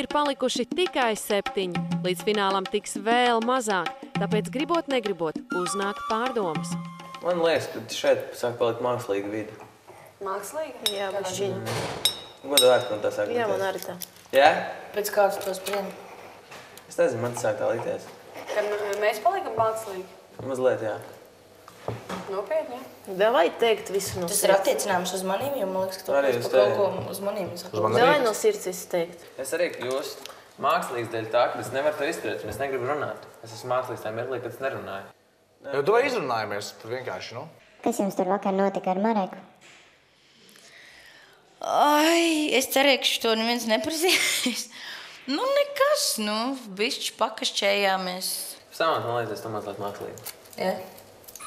ir palikuši tikai 7, līdz finālam tiks vēl mazāk, tāpēc gribot negribot uznāk pārdomas. Man liekas, ka šeit sāk palikt mākslīga vide. Mākslīga? Jā, bišķiņ. Godu vērts man tā sāk Jā, likties. man arī tā. Jā? Pēc kāds tos prien? Es nezinu, man tas sāk tā likties. Kad mēs palikam mākslīgi? Mazliet, jā. Nopietni, jā. Davai teikt visu no Tas sirds. ir attiecināms uz manīm, jo man liekas, ka tu Arī pēc uz pa kaut tevi. ko uz manīm. Davai no sirds izteikt. Es arī kļūstu mākslīgs dēļ tā, ka es nevaru to izturēt, un es negribu runāt. Es esmu mākslīgs tā mirklī, kad es nerunāju. Jo tu vai izrunājamies, tad vienkārši, nu? Kas jums tur vakar notika ar Mareku? Ai, es cerēju, ka to neviens neprasīs. Nu, nekas, nu, bišķi pakašķējāmies. Samant, man liekas, tu mazliet mākslīgi. Jā,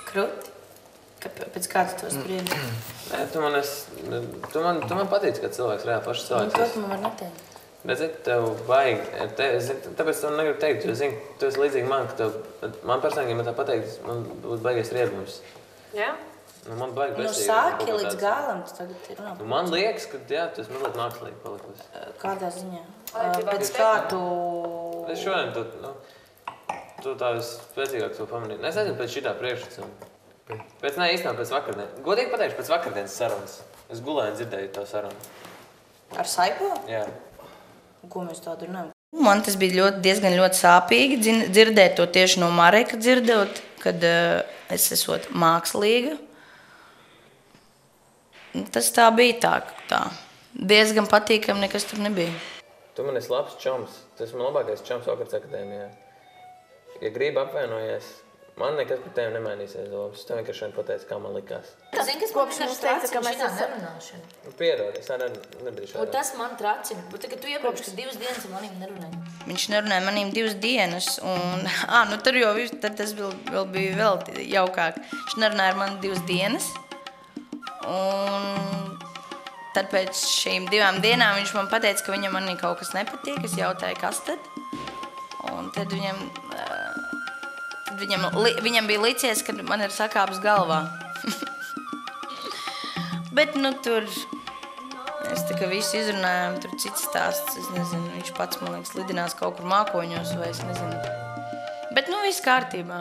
kruti. Pēc kā tu to spriedi? Nē, tu man patīc, ka cilvēks reāli pašs Nu, cilvēks. to tu man var neteikt. Bet, zini, tev vajag, tāpēc tev negribu teikt, jo, zini, tu esi līdzīgi man, ka man personīgi, ja man tā pateikt, man būs baigais riebums. Jā? Nu, man baigi Nu, besīgi. sāki līdz galam, tu tagad ir runā. Nu, man liekas, ka, jā, tu esi mazliet mākslīgi palikusi. Kādā ziņā? Pēc kā tu... Es šodien, tu tā spēcīgāk to pamanīju. Es nezinu, pēc šitā priekšsacījuma. Pēc īstenībā pēc vakardienas. Godīgi pateikšu, pēc vakardienas sarunas. Es gulēju un dzirdēju to sarunu. Ar Saipo? Jā. Ko mēs tādu runājam? Man tas bija diezgan sāpīgi dzirdēt to tieši no Mareka dzirdot, kad es esmu mākslīga. Tas tā bija tā. Diezgan patīkami nekas tur nebija. Tu man esi labs čoms. Tu esi man labākais čoms Okarts akadēmijā. Ja gribi apvainojies, man nekas par tevi nemainīsies domas. Es tev vienkārši pateicu, kā man likās. Tu zini, kas Kopš mums teica, ka mēs esam... nerunāšana. Nu, piedod, es arī nebiju Un šādā. tas man tracina. Bet tagad tu iepriekš, ka 2 dienas ar manīm nerunāji. Viņš nerunāja manīm 2 dienas, un nu tur jau tad tas vēl bija vēl jaukāk. Viņš nerunāja ar mani 2 dienas, un tad pēc šīm 2 dienām viņš man pateica, ka viņam manī kaut kas nepatīk. Es jautāju, kas tad? Un tad viņam bija licies, ka man ir sakāps galvā. Bet nu tur... Mēs tā kā visu izrunājām, tur cits stāsts, es nezinu, viņš pats, man liekas, lidinās kaut kur mākoņos vai es nezinu. Bet nu viss kārtībā.